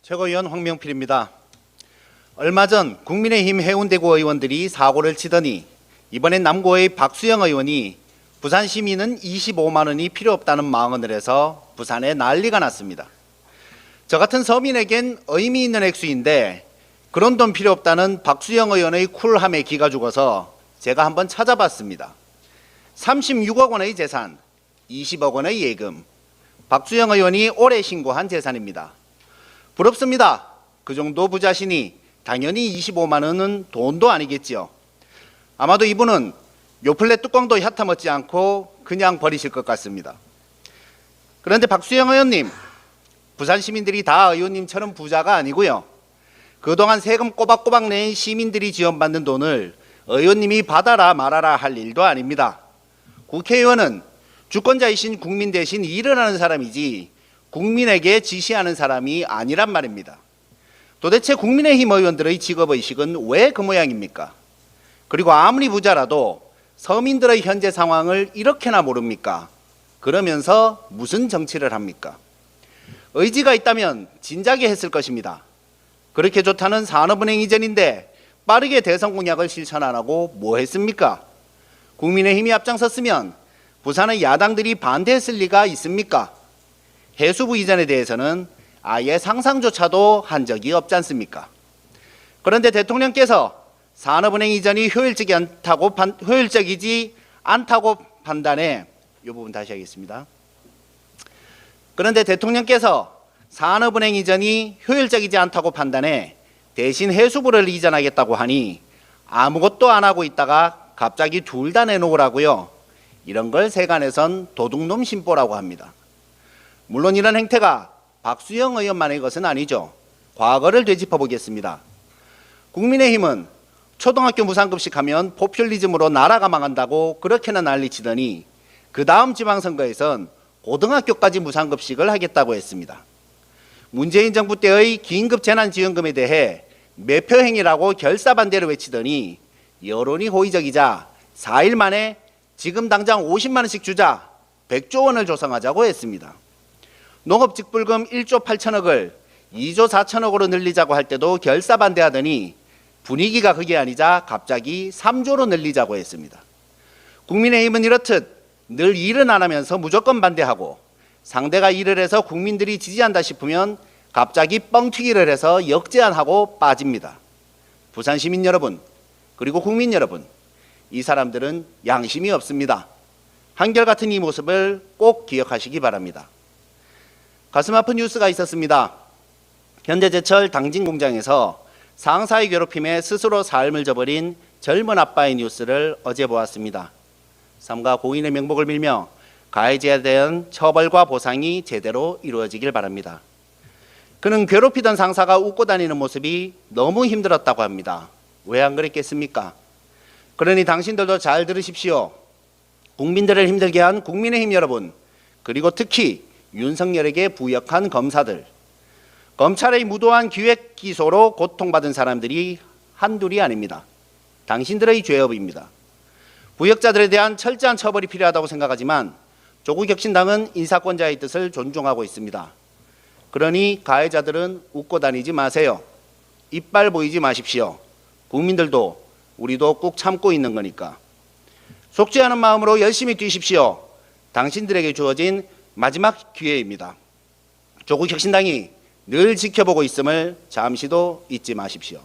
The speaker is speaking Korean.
최고위원 황명필입니다. 얼마 전 국민의힘 해운대구 의원들이 사고를 치더니 이번엔 남구의 박수영 의원이 부산 시민은 25만 원이 필요 없다는 망언을 해서 부산에 난리가 났습니다. 저 같은 서민에겐 의미 있는 액수인데 그런 돈 필요 없다는 박수영 의원의 쿨함에 기가 죽어서 제가 한번 찾아봤습니다. 36억 원의 재산, 20억 원의 예금, 박수영 의원이 올해 신고한 재산입니다. 부럽습니다. 그 정도 부자시니 당연히 25만 원은 돈도 아니겠지요. 아마도 이분은 요플레 뚜껑도 얕아먹지 않고 그냥 버리실 것 같습니다. 그런데 박수영 의원님, 부산 시민들이 다 의원님처럼 부자가 아니고요. 그동안 세금 꼬박꼬박 낸 시민들이 지원받는 돈을 의원님이 받아라 말아라 할 일도 아닙니다. 국회의원은 주권자이신 국민 대신 일을 하는 사람이지 국민에게 지시하는 사람이 아니란 말입니다. 도대체 국민의힘 의원들의 직업의식은 왜 그 모양입니까? 그리고 아무리 부자라도 서민들의 현재 상황을 이렇게나 모릅니까? 그러면서 무슨 정치를 합니까? 의지가 있다면 진작에 했을 것입니다. 그렇게 좋다는 산업은행 이전인데 빠르게 대선 공약을 실천 안 하고 뭐 했습니까? 국민의힘이 앞장섰으면 부산의 야당들이 반대했을 리가 있습니까? 해수부 이전에 대해서는 아예 상상조차도 한 적이 없지 않습니까? 그런데 대통령께서 산업은행 이전이 효율적이지 않다고 판단해, 이 부분 다시 하겠습니다. 그런데 대통령께서 산업은행 이전이 효율적이지 않다고 판단해 대신 해수부를 이전하겠다고 하니 아무것도 안 하고 있다가 갑자기 둘 다 내놓으라고요. 이런 걸 세간에선 도둑놈 심보라고 합니다. 물론 이런 행태가 박수영 의원만의 것은 아니죠. 과거를 되짚어 보겠습니다. 국민의힘은 초등학교 무상급식 하면 포퓰리즘으로 나라가 망한다고 그렇게나 난리치더니 그 다음 지방선거에선 고등학교까지 무상급식을 하겠다고 했습니다. 문재인 정부 때의 긴급 재난지원금에 대해 매표행위라고 결사반대를 외치더니 여론이 호의적이자 4일 만에 지금 당장 50만 원씩 주자 100조 원을 조성하자고 했습니다. 농업직불금 1조 8천억을 2조 4천억으로 늘리자고 할 때도 결사반대하더니 분위기가 그게 아니자 갑자기 3조로 늘리자고 했습니다. 국민의힘은 이렇듯 늘 일은 안 하면서 무조건 반대하고 상대가 일을 해서 국민들이 지지한다 싶으면 갑자기 뻥튀기를 해서 역제안하고 빠집니다. 부산 시민 여러분, 그리고 국민 여러분, 이 사람들은 양심이 없습니다. 한결같은 이 모습을 꼭 기억하시기 바랍니다. 가슴 아픈 뉴스가 있었습니다. 현대제철 당진공장에서 상사의 괴롭힘에 스스로 삶을 저버린 젊은 아빠의 뉴스를 어제 보았습니다. 삼가 고인의 명복을 빌며 가해자에 대한 처벌과 보상이 제대로 이루어지길 바랍니다. 그는 괴롭히던 상사가 웃고 다니는 모습이 너무 힘들었다고 합니다. 왜 안 그랬겠습니까? 그러니 당신들도 잘 들으십시오. 국민들을 힘들게 한 국민의힘 여러분, 그리고 특히 윤석열에게 부역한 검사들, 검찰의 무도한 기획 기소로 고통받은 사람들이 한둘이 아닙니다. 당신들의 죄업입니다. 부역자들에 대한 철저한 처벌이 필요하다고 생각하지만 조국혁신당은 인사권자의 뜻을 존중하고 있습니다. 그러니 가해자들은 웃고 다니지 마세요. 이빨 보이지 마십시오. 국민들도 우리도 꾹 참고 있는 거니까. 속지 않은 마음으로 열심히 뛰십시오. 당신들에게 주어진 마지막 기회입니다. 조국혁신당이 늘 지켜보고 있음을 잠시도 잊지 마십시오.